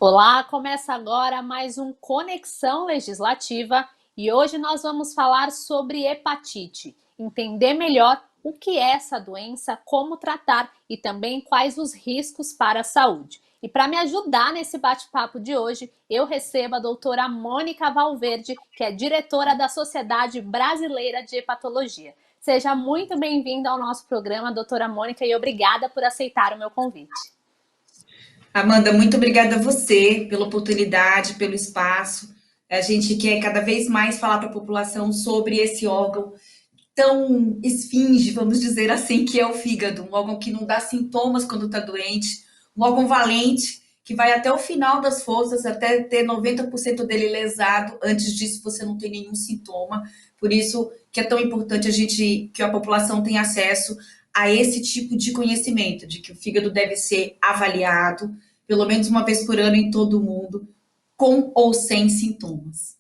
Olá, começa agora mais um Conexão Legislativa e hoje nós vamos falar sobre hepatite, entender melhor o que é essa doença, como tratar e também quais os riscos para a saúde. E para me ajudar nesse bate-papo de hoje, eu recebo a doutora Mônica Valverde, que é diretora da Sociedade Brasileira de Hepatologia. Seja muito bem-vinda ao nosso programa, doutora Mônica, e obrigada por aceitar o meu convite. Amanda, muito obrigada a você pela oportunidade, pelo espaço. A gente quer cada vez mais falar para a população sobre esse órgão tão esfinge, vamos dizer assim, que é o fígado, um órgão que não dá sintomas quando está doente, um órgão valente, que vai até o final das forças, até ter 90% dele lesado. Antes disso, você não tem nenhum sintoma. Por isso que é tão importante que a população tenha acesso a esse tipo de conhecimento, de que o fígado deve ser avaliado pelo menos uma vez por ano em todo o mundo, com ou sem sintomas.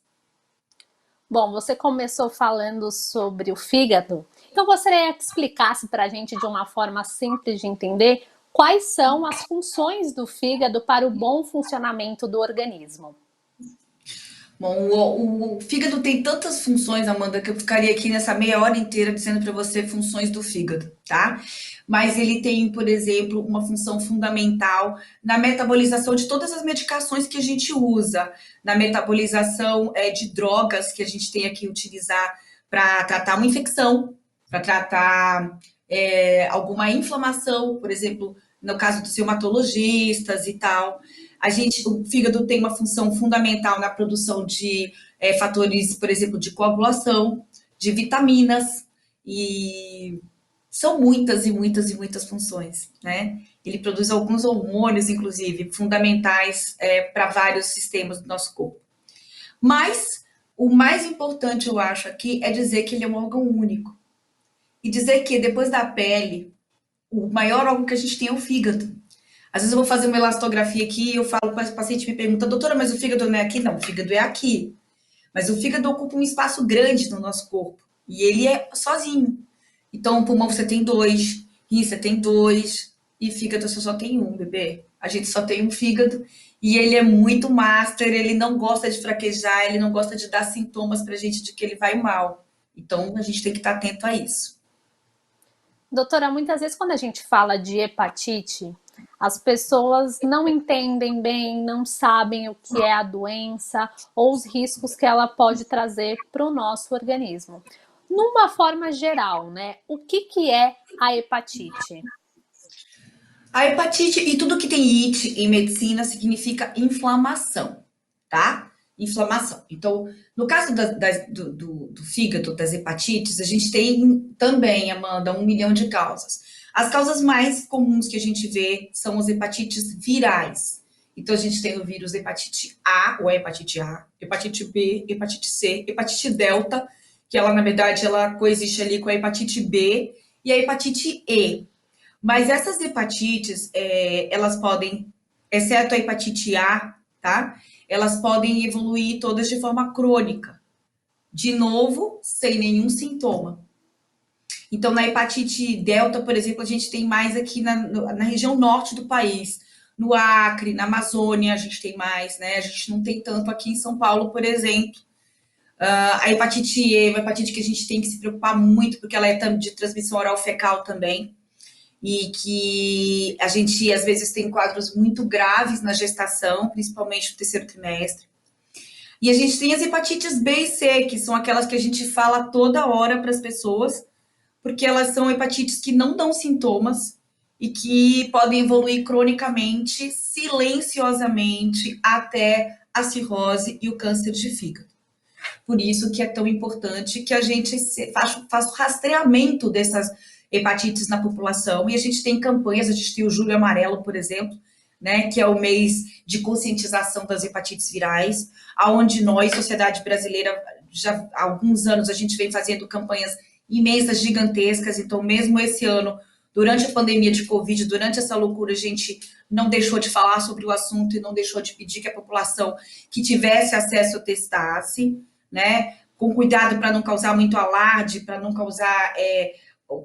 Bom, você começou falando sobre o fígado, então gostaria que explicasse para a gente de uma forma simples de entender quais são as funções do fígado para o bom funcionamento do organismo. Bom, o fígado tem tantas funções, Amanda, que eu ficaria aqui nessa meia hora inteira dizendo para você funções do fígado, tá? Mas ele tem, por exemplo, uma função fundamental na metabolização de todas as medicações que a gente usa, na metabolização de drogas que a gente tem que utilizar para tratar uma infecção, para tratar alguma inflamação, por exemplo, no caso dos reumatologistas e tal. O fígado tem uma função fundamental na produção de fatores, por exemplo, de coagulação, de vitaminas, e são muitas e muitas e muitas funções, né? Ele produz alguns hormônios, inclusive, fundamentais para vários sistemas do nosso corpo. Mas o mais importante, eu acho, aqui é dizer que ele é um órgão único. E dizer que depois da pele, o maior órgão que a gente tem é o fígado. Às vezes eu vou fazer uma elastografia aqui e eu falo com o paciente me pergunta, doutora, mas o fígado não é aqui? Não, o fígado é aqui. Mas o fígado ocupa um espaço grande no nosso corpo. E ele é sozinho. Então, o pulmão você tem dois, rim você tem dois, e fígado você só tem um, bebê. A gente só tem um fígado. E ele é muito master, ele não gosta de fraquejar, ele não gosta de dar sintomas pra gente de que ele vai mal. Então, a gente tem que estar atento a isso. Doutora, muitas vezes quando a gente fala de hepatite, as pessoas não entendem bem, não sabem o que é a doença ou os riscos que ela pode trazer para o nosso organismo. Numa forma geral, né? O que é a hepatite? A hepatite e tudo que tem it em medicina significa inflamação, tá? Inflamação. Então, no caso do fígado, das hepatites, a gente tem também, Amanda, 1 milhão de causas. As causas mais comuns que a gente vê são as hepatites virais. Então, a gente tem o vírus hepatite A, ou hepatite A, hepatite B, hepatite C, hepatite delta, que ela, na verdade, ela coexiste ali com a hepatite B e a hepatite E. Mas essas hepatites, elas podem, exceto a hepatite A, tá? Elas podem evoluir todas de forma crônica. De novo, sem nenhum sintoma. Então, na hepatite delta, por exemplo, a gente tem mais aqui na região norte do país. No Acre, na Amazônia, a gente tem mais, né? A gente não tem tanto aqui em São Paulo, por exemplo. A hepatite E é uma hepatite que a gente tem que se preocupar muito, porque ela é de transmissão oral fecal também, e que a gente às vezes tem quadros muito graves na gestação, principalmente no terceiro trimestre. E a gente tem as hepatites B e C, que são aquelas que a gente fala toda hora para as pessoas, porque elas são hepatites que não dão sintomas e que podem evoluir cronicamente, silenciosamente, até a cirrose e o câncer de fígado. Por isso que é tão importante que a gente faça o rastreamento dessas hepatites na população, e a gente tem campanhas, a gente tem o Julho Amarelo, por exemplo, né, que é o mês de conscientização das hepatites virais, aonde nós, Sociedade Brasileira, já há alguns anos a gente vem fazendo campanhas imensas, gigantescas. Então, mesmo esse ano, durante a pandemia de Covid, durante essa loucura, a gente não deixou de falar sobre o assunto e não deixou de pedir que a população que tivesse acesso testasse, né, com cuidado para não causar muito alarde, para não causar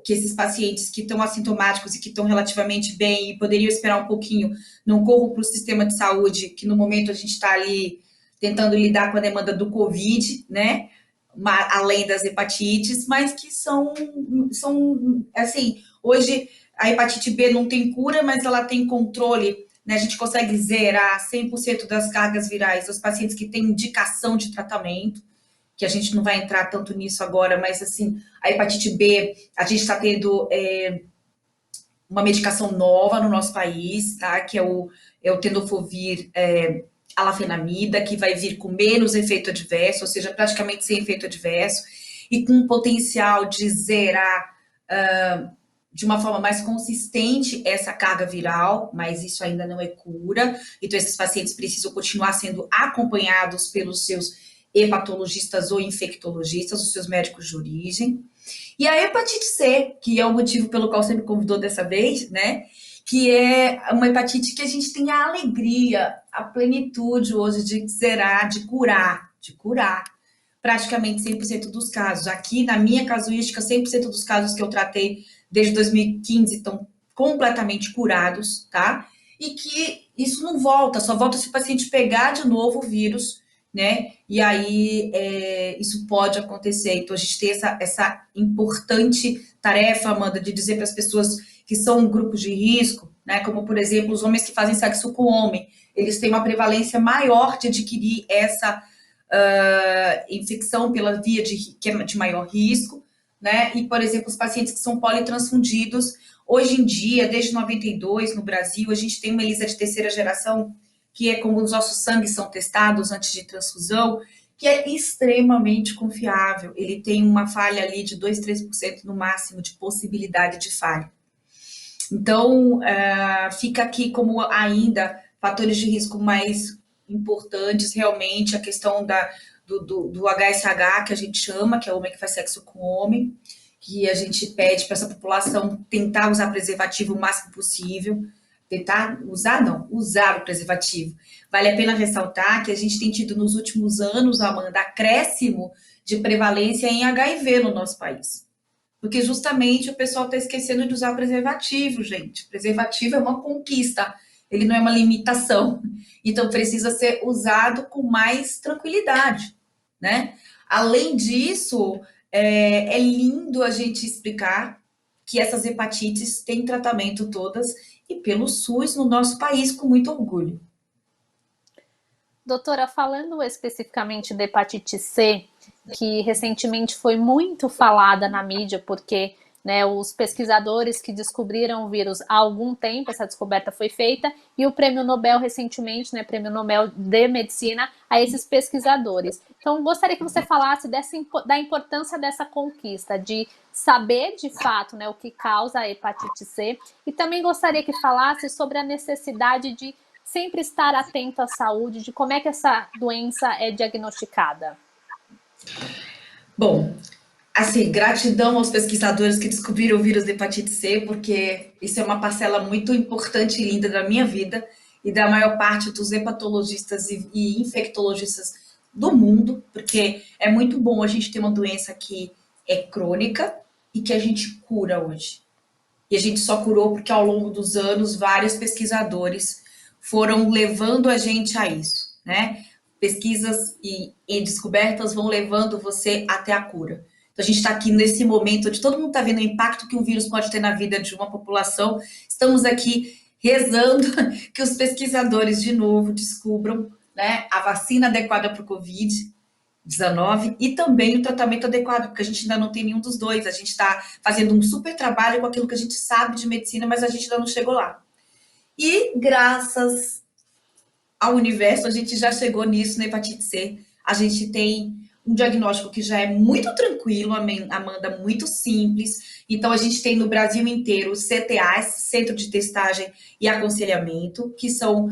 que esses pacientes que estão assintomáticos e que estão relativamente bem e poderiam esperar um pouquinho, não corram para o sistema de saúde, que no momento a gente está ali tentando lidar com a demanda do Covid, né? Além das hepatites, mas que são assim, hoje a hepatite B não tem cura, mas ela tem controle, né? A gente consegue zerar 100% das cargas virais dos pacientes que têm indicação de tratamento, que a gente não vai entrar tanto nisso agora, mas assim, a hepatite B, a gente está tendo uma medicação nova no nosso país, tá? Que é o tenofovir alafenamida, que vai vir com menos efeito adverso, ou seja, praticamente sem efeito adverso, e com um potencial de zerar de uma forma mais consistente essa carga viral, mas isso ainda não é cura. Então, esses pacientes precisam continuar sendo acompanhados pelos seus hepatologistas ou infectologistas, os seus médicos de origem. E a hepatite C, que é o motivo pelo qual você me convidou dessa vez, né? Que é uma hepatite que a gente tem a alegria, a plenitude hoje de zerar, de curar praticamente 100% dos casos. Aqui, na minha casuística, 100% dos casos que eu tratei desde 2015 estão completamente curados, tá? E que isso não volta, só volta se o paciente pegar de novo o vírus, né? E aí isso pode acontecer. Então, a gente tem essa importante tarefa, Amanda, de dizer para as pessoas que são grupos de risco, né? Como, por exemplo, os homens que fazem sexo com homem, eles têm uma prevalência maior de adquirir essa infecção pela via que é de maior risco, né? E, por exemplo, os pacientes que são politransfundidos, hoje em dia, desde 92, no Brasil, a gente tem uma ELISA de terceira geração, que é como os nossos sangues são testados antes de transfusão, que é extremamente confiável. Ele tem uma falha ali de 2, 3% no máximo de possibilidade de falha. Então, fica aqui como ainda fatores de risco mais importantes, realmente, a questão do HSH, que a gente chama, que é o homem que faz sexo com homem, que a gente pede para essa população tentar usar preservativo o máximo possível, usar o preservativo. Vale a pena ressaltar que a gente tem tido nos últimos anos, Amanda, acréscimo de prevalência em HIV no nosso país. Porque justamente o pessoal está esquecendo de usar preservativo, gente. Preservativo é uma conquista, ele não é uma limitação. Então, precisa ser usado com mais tranquilidade, né? Além disso, é lindo a gente explicar que essas hepatites têm tratamento todas e pelo SUS no nosso país, com muito orgulho. Doutora, falando especificamente da hepatite C, que recentemente foi muito falada na mídia, porque né, os pesquisadores que descobriram o vírus há algum tempo, essa descoberta foi feita, e o prêmio Nobel recentemente, né, prêmio Nobel de Medicina, a esses pesquisadores. Então, gostaria que você falasse da importância dessa conquista, de saber de fato né, o que causa a hepatite C, e também gostaria que falasse sobre a necessidade de sempre estar atento à saúde, de como é que essa doença é diagnosticada. Bom, assim, gratidão aos pesquisadores que descobriram o vírus da hepatite C, porque isso é uma parcela muito importante e linda da minha vida e da maior parte dos hepatologistas e infectologistas do mundo, porque é muito bom a gente ter uma doença que é crônica e que a gente cura hoje. E a gente só curou porque ao longo dos anos vários pesquisadores foram levando a gente a isso, né? Pesquisas e descobertas vão levando você até a cura. Então, a gente está aqui nesse momento onde todo mundo está vendo o impacto que um vírus pode ter na vida de uma população. Estamos aqui rezando que os pesquisadores, de novo, descubram né, a vacina adequada para o Covid-19 e também o tratamento adequado, porque a gente ainda não tem nenhum dos dois. A gente está fazendo um super trabalho com aquilo que a gente sabe de medicina, mas a gente ainda não chegou lá. E graças ao universo, a gente já chegou nisso na hepatite C. A gente tem um diagnóstico que já é muito tranquilo, Amanda, muito simples. Então, a gente tem no Brasil inteiro os CTAs, Centro de Testagem e Aconselhamento, que são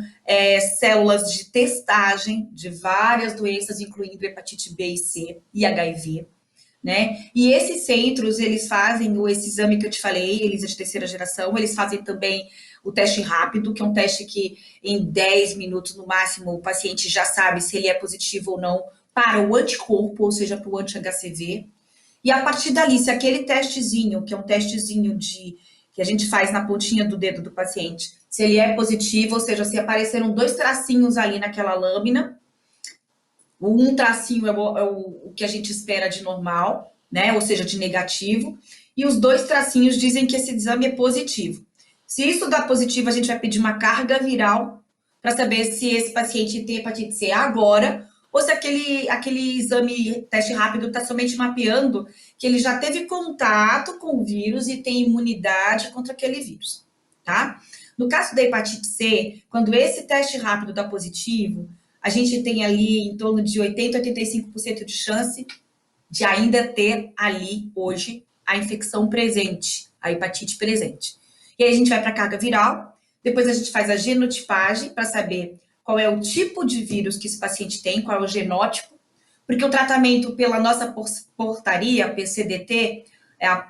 células de testagem de várias doenças, incluindo hepatite B e C e HIV. Né? E esses centros, eles fazem esse exame que eu te falei, ELISA de terceira geração, eles fazem também o teste rápido, que é um teste que em 10 minutos no máximo o paciente já sabe se ele é positivo ou não para o anticorpo, ou seja, para o anti-HCV. E a partir dali, se aquele testezinho, que é um testezinho que a gente faz na pontinha do dedo do paciente, se ele é positivo, ou seja, se apareceram dois tracinhos ali naquela lâmina, um tracinho é o que a gente espera de normal, né? Ou seja, de negativo, e os dois tracinhos dizem que esse exame é positivo. Se isso dá positivo, a gente vai pedir uma carga viral para saber se esse paciente tem hepatite C agora, ou se aquele exame, teste rápido, está somente mapeando que ele já teve contato com o vírus e tem imunidade contra aquele vírus, tá? No caso da hepatite C, quando esse teste rápido dá positivo, a gente tem ali em torno de 80% a 85% de chance de ainda ter ali hoje a infecção presente, a hepatite presente. E aí a gente vai para a carga viral, depois a gente faz a genotipagem para saber qual é o tipo de vírus que esse paciente tem, qual é o genótipo, porque o tratamento pela nossa portaria, PCDT,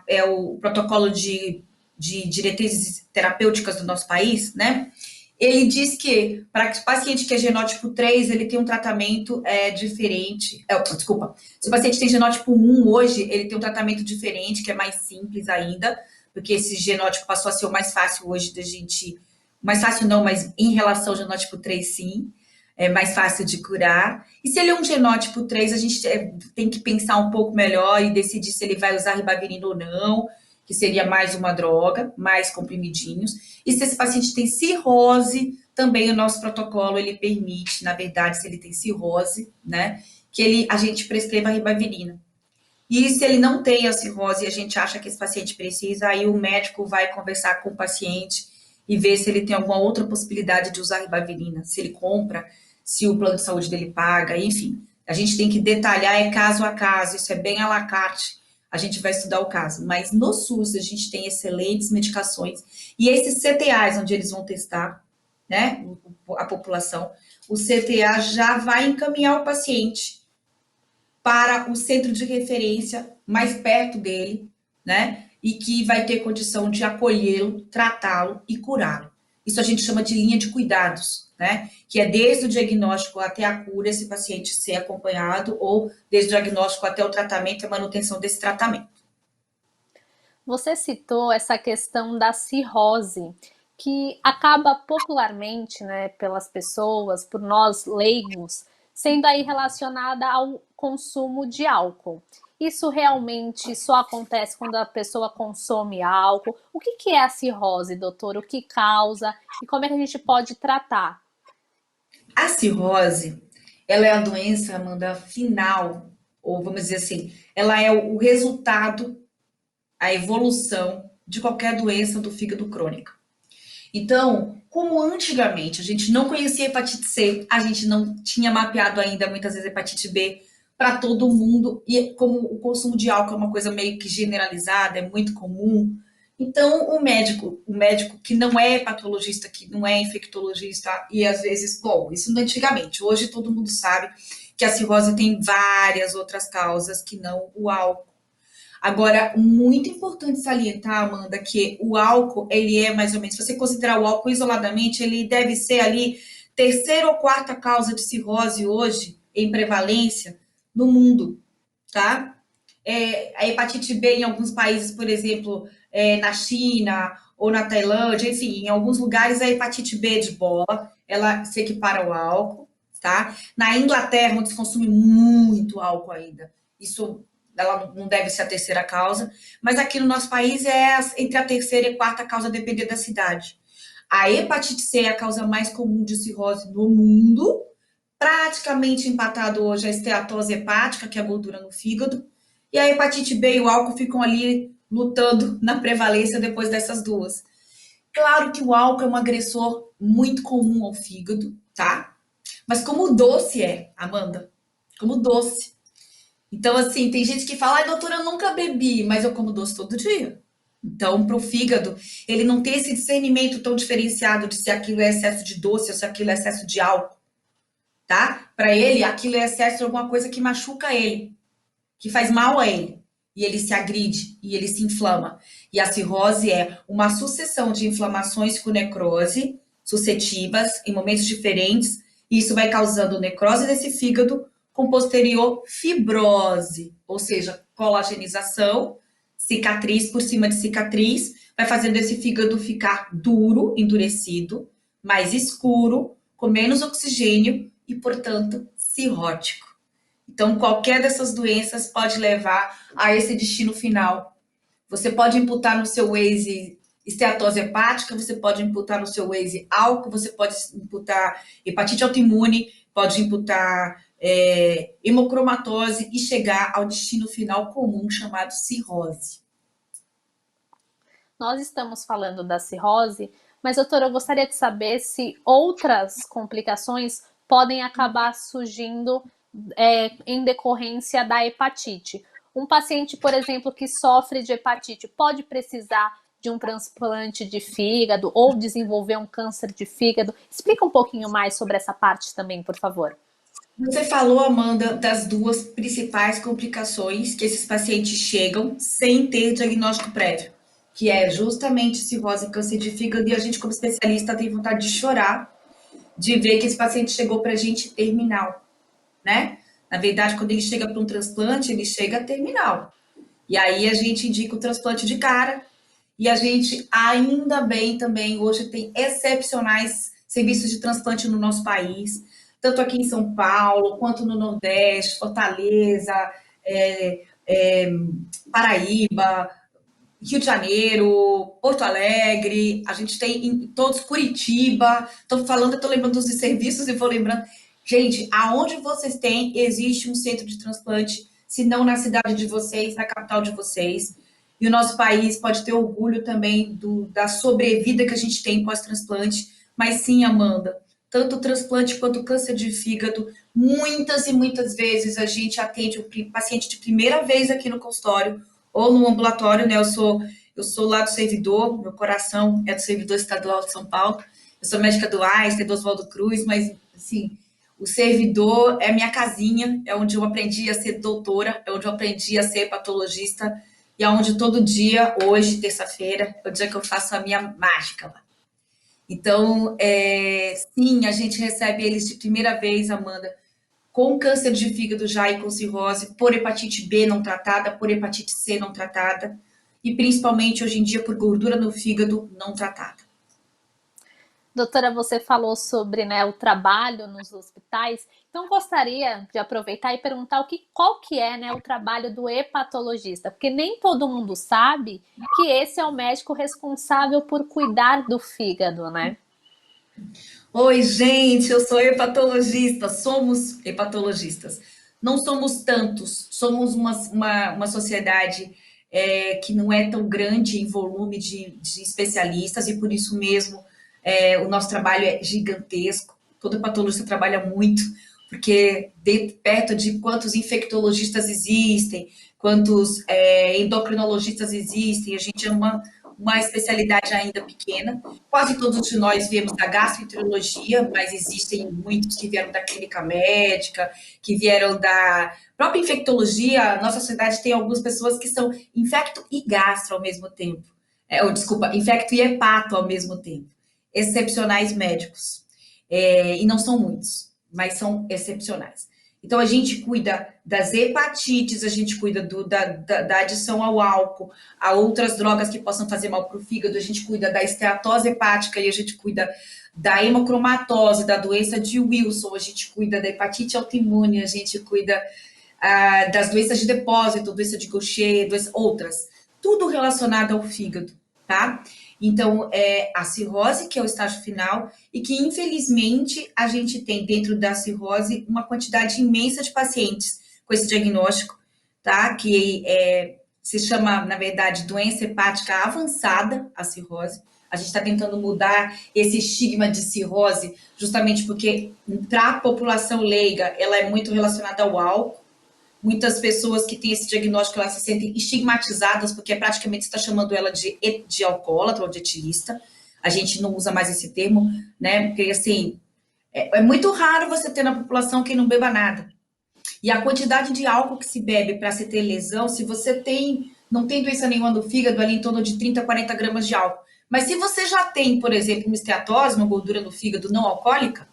é o protocolo de diretrizes terapêuticas do nosso país, né? Ele diz que para o paciente que é genótipo 3, ele tem um tratamento diferente. Desculpa, se o paciente tem genótipo 1 hoje, ele tem um tratamento diferente, que é mais simples ainda, porque esse genótipo passou a ser o mais fácil hoje da gente. Mais fácil não, mas em relação ao genótipo 3, sim. É mais fácil de curar. E se ele é um genótipo 3, a gente tem que pensar um pouco melhor e decidir se ele vai usar ribavirina ou não, que seria mais uma droga, mais comprimidinhos. E se esse paciente tem cirrose, também o nosso protocolo, ele permite, na verdade, se ele tem cirrose, né, que a gente prescreva a ribavirina. E se ele não tem a cirrose e a gente acha que esse paciente precisa, aí o médico vai conversar com o paciente e ver se ele tem alguma outra possibilidade de usar ribavirina, se ele compra, se o plano de saúde dele paga, enfim. A gente tem que detalhar, é caso a caso, isso é bem à la carte, a gente vai estudar o caso. Mas no SUS a gente tem excelentes medicações e esses CTAs, onde eles vão testar, né, a população, o CTA já vai encaminhar o paciente para o centro de referência mais perto dele, né, e que vai ter condição de acolhê-lo, tratá-lo e curá-lo. Isso a gente chama de linha de cuidados, né? Que é desde o diagnóstico até a cura, esse paciente ser acompanhado, ou desde o diagnóstico até o tratamento e a manutenção desse tratamento. Você citou essa questão da cirrose, que acaba popularmente, né, pelas pessoas, por nós leigos, sendo aí relacionada ao consumo de álcool. Isso realmente só acontece quando a pessoa consome álcool? O que é a cirrose, doutor? O que causa? E como é que a gente pode tratar? A cirrose, ela é a doença, Amanda, final, ou vamos dizer assim, ela é o resultado, a evolução de qualquer doença do fígado crônica. Então, como antigamente a gente não conhecia hepatite C, a gente não tinha mapeado ainda muitas vezes hepatite B para todo mundo, e como o consumo de álcool é uma coisa meio que generalizada, é muito comum, então o médico que não é hepatologista, que não é infectologista, e às vezes, bom, isso antigamente, hoje todo mundo sabe que a cirrose tem várias outras causas que não o álcool. Agora, muito importante salientar, Amanda, que o álcool, ele é mais ou menos, se você considerar o álcool isoladamente, ele deve ser ali terceira ou quarta causa de cirrose hoje, em prevalência, no mundo, tá? A hepatite B em alguns países, por exemplo, na China ou na Tailândia, enfim, em alguns lugares a hepatite B de bola, ela se equipara ao álcool, tá? Na Inglaterra, onde se consome muito álcool ainda, isso ela não deve ser a terceira causa, mas aqui no nosso país é entre a terceira e quarta causa, dependendo da cidade. A hepatite C é a causa mais comum de cirrose no mundo, praticamente empatado hoje a esteatose hepática, que é a gordura no fígado, e a hepatite B e o álcool ficam ali lutando na prevalência depois dessas duas. Claro que o álcool é um agressor muito comum ao fígado, tá? Mas como doce Amanda? Como doce. Então, assim, tem gente que fala, ai, doutora, eu nunca bebi, mas eu como doce todo dia. Então, para o fígado, ele não tem esse discernimento tão diferenciado de se aquilo é excesso de doce ou se aquilo é excesso de álcool, tá? Para ele, aquilo é excesso de alguma coisa que machuca ele, que faz mal a ele. E ele se agride, e ele se inflama. E a cirrose é uma sucessão de inflamações com necrose, suscetivas, em momentos diferentes, e isso vai causando necrose desse fígado com posterior fibrose, ou seja, colagenização, cicatriz por cima de cicatriz, vai fazendo esse fígado ficar duro, endurecido, mais escuro, com menos oxigênio e, portanto, cirrótico. Então, qualquer dessas doenças pode levar a esse destino final. Você pode imputar no seu Waze esteatose hepática, você pode imputar no seu Waze álcool, você pode imputar hepatite autoimune, pode imputar hemocromatose e chegar ao destino final comum chamado cirrose. Nós estamos falando da cirrose, mas, doutora, eu gostaria de saber se outras complicações podem acabar surgindo em decorrência da hepatite. Um paciente, por exemplo, que sofre de hepatite pode precisar de um transplante de fígado ou desenvolver um câncer de fígado. Explica um pouquinho mais sobre essa parte também, por favor. Você falou, Amanda, das duas principais complicações que esses pacientes chegam sem ter diagnóstico prévio, que é justamente cirrose e câncer de fígado, e a gente, como especialista, tem vontade de chorar de ver que esse paciente chegou para a gente terminal, né? Na verdade, quando ele chega para um transplante, ele chega terminal. E aí a gente indica o transplante de cara, e a gente, ainda bem também, hoje tem excepcionais serviços de transplante no nosso país, tanto aqui em São Paulo, quanto no Nordeste, Fortaleza, Paraíba, Rio de Janeiro, Porto Alegre, a gente tem em todos, Curitiba, estou falando, estou lembrando dos serviços e vou lembrando. Gente, aonde vocês têm, existe um centro de transplante, se não na cidade de vocês, na capital de vocês. E o nosso país pode ter orgulho também da sobrevida que a gente tem pós-transplante. Mas sim, Amanda, tanto o transplante quanto o câncer de fígado, muitas e muitas vezes a gente atende o paciente de primeira vez aqui no consultório ou no ambulatório, né? Eu sou lá do servidor, meu coração é do servidor estadual de São Paulo. Eu sou médica do Einstein, do Oswaldo Cruz, mas, assim, o servidor é minha casinha, é onde eu aprendi a ser doutora, é onde eu aprendi a ser patologista, e é onde todo dia, hoje, terça-feira, é o dia que eu faço a minha mágica lá. Então, sim, a gente recebe eles de primeira vez, Amanda, com câncer de fígado já e com cirrose, por hepatite B não tratada, por hepatite C não tratada, e principalmente hoje em dia por gordura no fígado não tratada. Doutora, você falou sobre, né, o trabalho nos hospitais, então gostaria de aproveitar e perguntar qual que é, né, o trabalho do hepatologista, porque nem todo mundo sabe que esse é o médico responsável por cuidar do fígado, né? Oi, gente, eu sou hepatologista, somos hepatologistas. Não somos tantos, somos uma sociedade que não é tão grande em volume de especialistas e por isso mesmo o nosso trabalho é gigantesco. Todo hepatologista trabalha muito, porque perto de quantos infectologistas existem, quantos endocrinologistas existem, a gente é uma especialidade ainda pequena. Quase todos de nós viemos da gastroenterologia, mas existem muitos que vieram da clínica médica, que vieram da própria infectologia. A nossa sociedade tem algumas pessoas que são infecto e gastro ao mesmo tempo. Desculpa, infecto e hepato ao mesmo tempo. Excepcionais médicos. E não são muitos, mas são excepcionais. Então, a gente cuida das hepatites, a gente cuida da adição ao álcool, a outras drogas que possam fazer mal para o fígado, a gente cuida da esteatose hepática e a gente cuida da hemocromatose, da doença de Wilson, a gente cuida da hepatite autoimune, a gente cuida das doenças de depósito, doença de Gaucher, outras. Tudo relacionado ao fígado, tá? Então, a cirrose, que é o estágio final, e que, infelizmente, a gente tem dentro da cirrose uma quantidade imensa de pacientes com esse diagnóstico, tá? Que se chama, na verdade, doença hepática avançada, a cirrose. A gente está tentando mudar esse estigma de cirrose, justamente porque, para a população leiga, ela é muito relacionada ao álcool. Muitas pessoas que têm esse diagnóstico, elas se sentem estigmatizadas, porque praticamente está chamando ela de alcoólatra ou de etilista. A gente não usa mais esse termo, né? Porque, assim, é muito raro você ter na população quem não beba nada. E a quantidade de álcool que se bebe para se ter lesão, se você não tem doença nenhuma no fígado, ali em torno de 30, 40 gramas de álcool. Mas se você já tem, por exemplo, uma esteatose, uma gordura no fígado não alcoólica,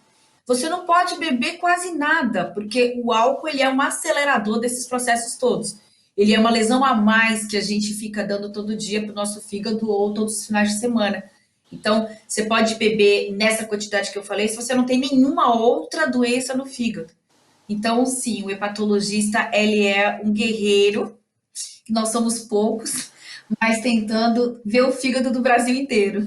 você não pode beber quase nada, porque o álcool ele é um acelerador desses processos todos. Ele é uma lesão a mais que a gente fica dando todo dia para o nosso fígado ou todos os finais de semana. Então, você pode beber nessa quantidade que eu falei se você não tem nenhuma outra doença no fígado. Então, sim, o hepatologista, ele é um guerreiro, nós somos poucos, mas tentando ver o fígado do Brasil inteiro.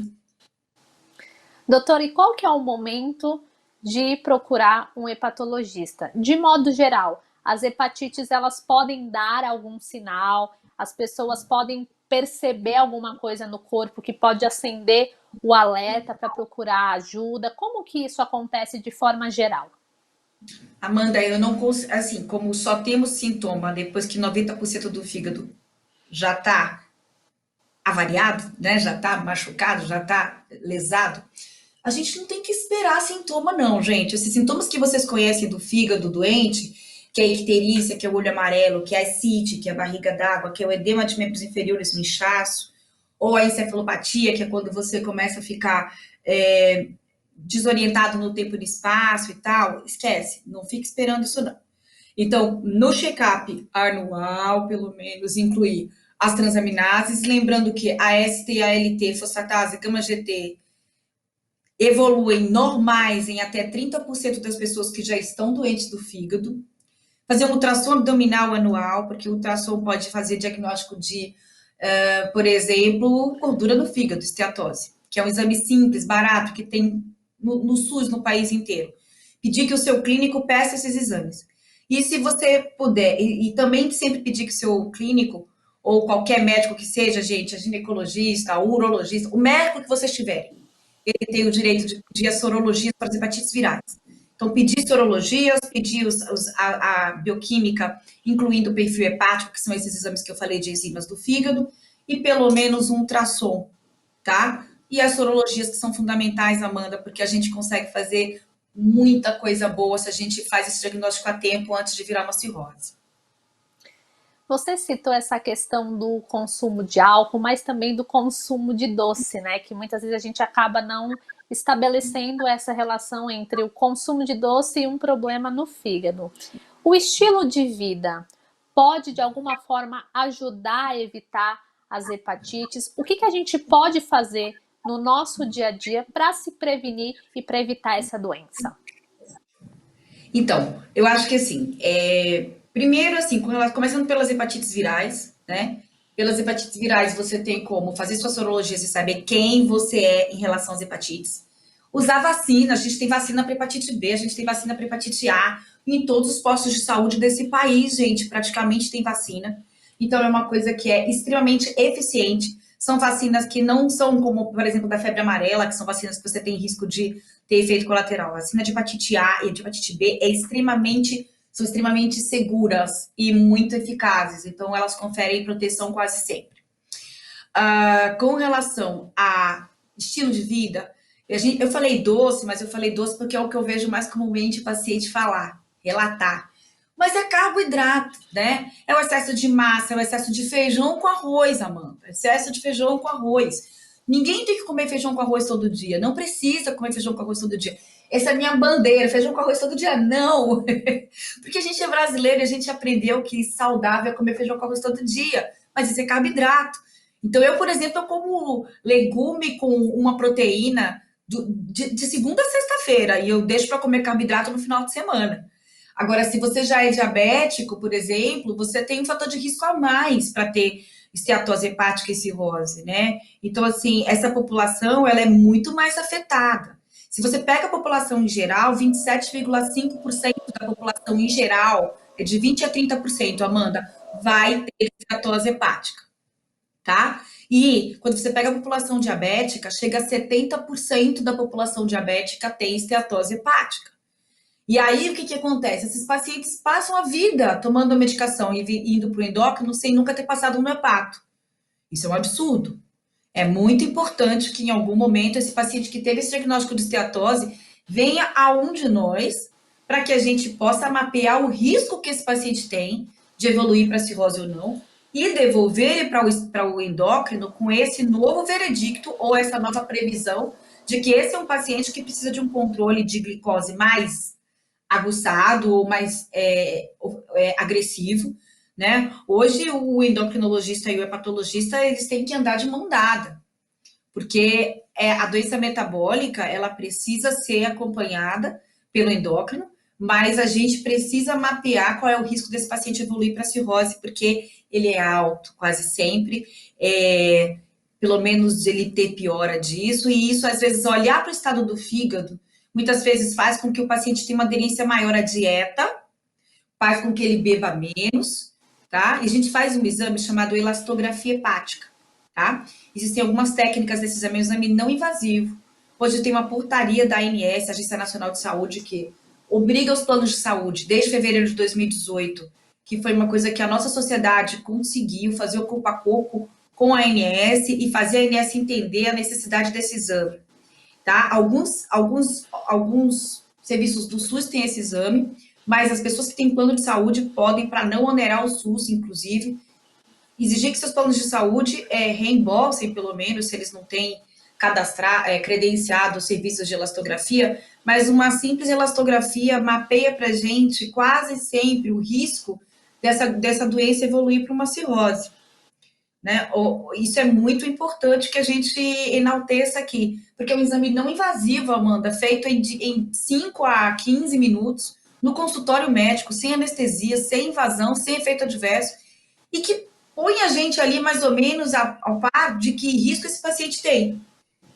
Doutor, e qual que é o momento de procurar um hepatologista? De modo geral, as hepatites elas podem dar algum sinal, as pessoas podem perceber alguma coisa no corpo que pode acender o alerta para procurar ajuda. Como que isso acontece de forma geral? Amanda, eu não consigo, assim, como só temos sintoma depois que 90% do fígado já está avariado, né? Já está machucado, já está lesado, a gente não tem que esperar sintoma, não, gente. Esses sintomas que vocês conhecem do fígado doente, que é a icterícia, que é o olho amarelo, que é a ascite, que é a barriga d'água, que é o edema de membros inferiores no inchaço, ou a encefalopatia, que é quando você começa a ficar desorientado no tempo e no espaço e tal, esquece, não fique esperando isso não. Então, no check-up anual, pelo menos, incluir as transaminases, lembrando que a ST, a LT, fosfatase, gama-GT, evoluem normais em até 30% das pessoas que já estão doentes do fígado. Fazer um ultrassom abdominal anual, porque o ultrassom pode fazer diagnóstico de, por exemplo, gordura no fígado, esteatose, que é um exame simples, barato, que tem no SUS, no país inteiro. Pedir que o seu clínico peça esses exames. E se você puder, e também sempre pedir que o seu clínico, ou qualquer médico que seja, gente, a ginecologista, a urologista, o médico que vocês tiverem, ele tem o direito de pedir as sorologias para as hepatites virais. Então, pedir sorologias, pedir a bioquímica, incluindo o perfil hepático, que são esses exames que eu falei de enzimas do fígado, e pelo menos um ultrassom, tá? E as sorologias que são fundamentais, Amanda, porque a gente consegue fazer muita coisa boa se a gente faz esse diagnóstico a tempo antes de virar uma cirrose. Você citou essa questão do consumo de álcool, mas também do consumo de doce, né? Que muitas vezes a gente acaba não estabelecendo essa relação entre o consumo de doce e um problema no fígado. O estilo de vida pode, de alguma forma, ajudar a evitar as hepatites? O que, que a gente pode fazer no nosso dia a dia para se prevenir e para evitar essa doença? Então, eu acho que assim, primeiro assim, começando pelas hepatites virais, né? Pelas hepatites virais você tem como fazer suas sorologias e saber quem você é em relação às hepatites. Usar vacina, a gente tem vacina para hepatite B, a gente tem vacina para hepatite A, em todos os postos de saúde desse país, gente, praticamente tem vacina. Então é uma coisa que é extremamente eficiente. São vacinas que não são como, por exemplo, da febre amarela, que são vacinas que você tem risco de ter efeito colateral. A vacina de hepatite A e de hepatite B são extremamente seguras e muito eficazes. Então, elas conferem proteção quase sempre. Com relação a estilo de vida, eu falei doce, mas eu falei doce porque é o que eu vejo mais comumente o paciente falar, relatar. Mas é carboidrato, né? É o excesso de massa, é o excesso de feijão com arroz, Amanda. Excesso de feijão com arroz. Ninguém tem que comer feijão com arroz todo dia. Não precisa comer feijão com arroz todo dia. Essa é a minha bandeira, feijão com arroz todo dia. Não! Porque a gente é brasileiro e a gente aprendeu que saudável é comer feijão com arroz todo dia. Mas isso é carboidrato. Então, eu, por exemplo, eu como legume com uma proteína de segunda a sexta-feira e eu deixo para comer carboidrato no final de semana. Agora, se você já é diabético, por exemplo, você tem um fator de risco a mais para ter esteatose hepática e cirrose, né? Então, assim, essa população, ela é muito mais afetada. Se você pega a população em geral, 27,5% da população em geral, é de 20 a 30%, Amanda, vai ter esteatose hepática, tá? E quando você pega a população diabética, chega a 70% da população diabética tem esteatose hepática. E aí, o que, que acontece? Esses pacientes passam a vida tomando a medicação e indo para o endócrino sem nunca ter passado no hepato. Isso é um absurdo. É muito importante que, em algum momento, esse paciente que teve esse diagnóstico de esteatose venha a um de nós para que a gente possa mapear o risco que esse paciente tem de evoluir para cirrose ou não e devolver ele para o endócrino com esse novo veredicto ou essa nova previsão de que esse é um paciente que precisa de um controle de glicose mais aguçado ou mais agressivo, né? Hoje o endocrinologista e o hepatologista, eles têm que andar de mão dada, porque a doença metabólica, ela precisa ser acompanhada pelo endócrino, mas a gente precisa mapear qual é o risco desse paciente evoluir para cirrose, porque ele é alto, quase sempre, pelo menos ele ter piora disso, e isso, às vezes, olhar para o estado do fígado, muitas vezes faz com que o paciente tenha uma aderência maior à dieta, faz com que ele beba menos, tá? E a gente faz um exame chamado elastografia hepática, tá? Existem algumas técnicas desse exame, um exame não invasivo. Hoje tem uma portaria da ANS, Agência Nacional de Saúde, que obriga os planos de saúde, desde fevereiro de 2018, que foi uma coisa que a nossa sociedade conseguiu fazer o corpo a corpo com a ANS e fazer a ANS entender a necessidade desse exame, tá? Alguns serviços do SUS têm esse exame, mas as pessoas que têm plano de saúde podem, para não onerar o SUS, inclusive, exigir que seus planos de saúde reembolsem, pelo menos, se eles não têm credenciado serviços de elastografia, mas uma simples elastografia mapeia para a gente quase sempre o risco dessa doença evoluir para uma cirrose. Né? Isso é muito importante que a gente enalteça aqui, porque é um exame não invasivo, Amanda, feito em 5 a 15 minutos, no consultório médico, sem anestesia, sem invasão, sem efeito adverso, e que põe a gente ali mais ou menos ao par de que risco esse paciente tem.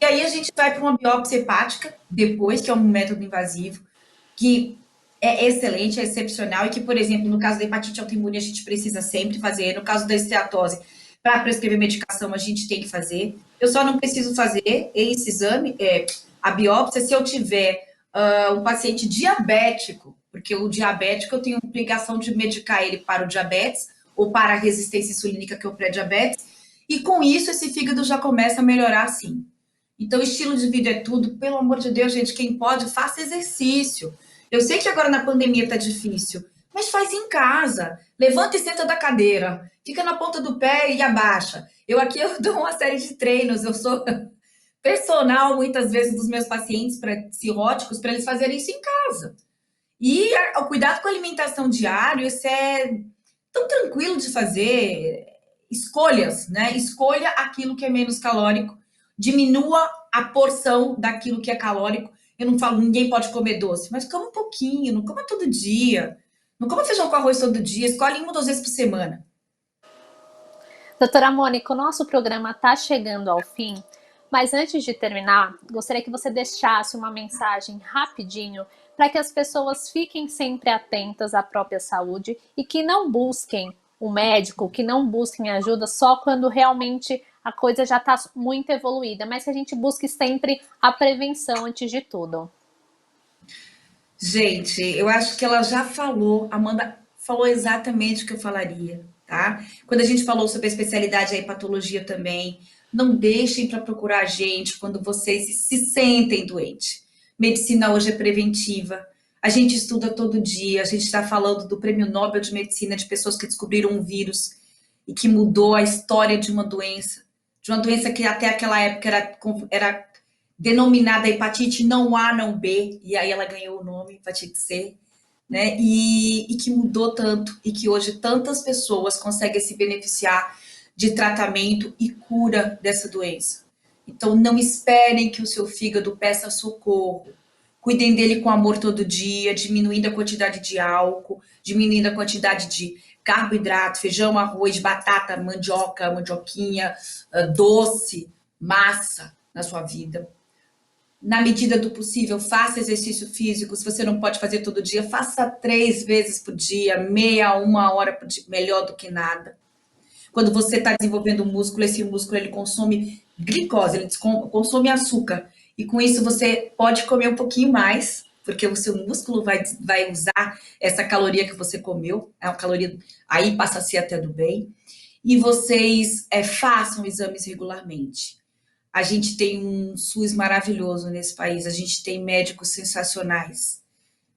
E aí a gente vai para uma biópsia hepática, depois, que é um método invasivo, que é excelente, é excepcional, e que, por exemplo, no caso da hepatite autoimune, a gente precisa sempre fazer, no caso da esteatose, para prescrever medicação, a gente tem que fazer. Eu só não preciso fazer esse exame, a biópsia, se eu tiver um paciente diabético, porque o diabético eu tenho obrigação de medicar ele para o diabetes, ou para a resistência insulínica, que é o pré-diabetes, e com isso esse fígado já começa a melhorar sim. Então, estilo de vida é tudo. Pelo amor de Deus, gente, quem pode, faça exercício. Eu sei que agora na pandemia tá difícil, mas faz em casa. Levanta e senta da cadeira. Fica na ponta do pé e abaixa. Eu dou uma série de treinos. Eu sou personal, muitas vezes, dos meus pacientes cirróticos, para eles fazerem isso em casa. E o cuidado com a alimentação diário, isso é tão tranquilo de fazer. Escolhas, né? Escolha aquilo que é menos calórico, diminua a porção daquilo que é calórico. Eu não falo, ninguém pode comer doce, mas coma um pouquinho, não coma todo dia. Não coma feijão com arroz todo dia, escolhe 1 ou 2 vezes por semana. Doutora Mônica, o nosso programa está chegando ao fim, mas antes de terminar, gostaria que você deixasse uma mensagem rapidinho para que as pessoas fiquem sempre atentas à própria saúde e que não busquem o médico, que não busquem ajuda só quando realmente a coisa já está muito evoluída, mas que a gente busque sempre a prevenção antes de tudo. Gente, eu acho que ela já falou, Amanda falou exatamente o que eu falaria, tá? Quando a gente falou sobre a especialidade, a hepatologia também, não deixem para procurar a gente quando vocês se sentem doentes. Medicina hoje é preventiva, a gente estuda todo dia, a gente está falando do Prêmio Nobel de Medicina, de pessoas que descobriram um vírus e que mudou a história de uma doença que até aquela época era denominada hepatite não A, não B, e aí ela ganhou o nome, hepatite C, né? E que mudou tanto, e que hoje tantas pessoas conseguem se beneficiar de tratamento e cura dessa doença. Então, não esperem que o seu fígado peça socorro. Cuidem dele com amor todo dia, diminuindo a quantidade de álcool, diminuindo a quantidade de carboidrato, feijão, arroz, batata, mandioca, mandioquinha, doce, massa na sua vida. Na medida do possível, faça exercício físico. Se você não pode fazer todo dia, faça 3 vezes por dia, meia, 1 hora por dia, melhor do que nada. Quando você está desenvolvendo um músculo, esse músculo ele consome glicose, ele consome açúcar. E com isso você pode comer um pouquinho mais, porque o seu músculo vai usar essa caloria que você comeu, é uma caloria, aí passa a ser até do bem. E vocês façam exames regularmente. A gente tem um SUS maravilhoso nesse país, a gente tem médicos sensacionais.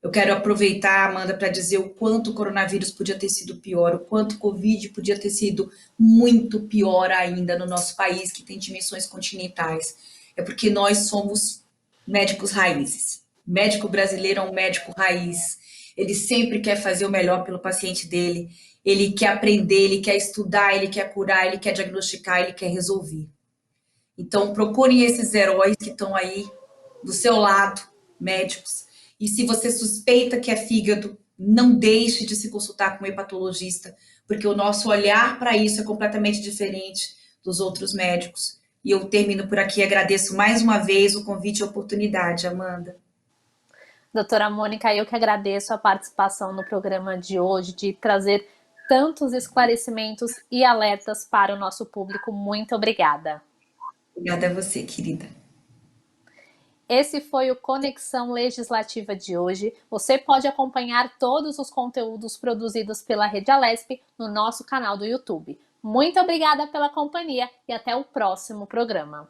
Eu quero aproveitar, Amanda, para dizer o quanto o coronavírus podia ter sido pior, o quanto o Covid podia ter sido muito pior ainda no nosso país, que tem dimensões continentais. é porque nós somos médicos raízes. Médico brasileiro é um médico raiz. Ele sempre quer fazer o melhor pelo paciente dele. Ele quer aprender, ele quer estudar, ele quer curar, ele quer diagnosticar, ele quer resolver. Então, procurem esses heróis que estão aí do seu lado, médicos. E se você suspeita que é fígado, não deixe de se consultar com um hepatologista, porque o nosso olhar para isso é completamente diferente dos outros médicos. E eu termino por aqui. Agradeço mais uma vez o convite e a oportunidade, Amanda. Doutora Mônica, eu que agradeço a participação no programa de hoje, de trazer tantos esclarecimentos e alertas para o nosso público. Muito obrigada. Obrigada a você, querida. Esse foi o Conexão Legislativa de hoje. Você pode acompanhar todos os conteúdos produzidos pela Rede Alesp no nosso canal do YouTube. Muito obrigada pela companhia e até o próximo programa.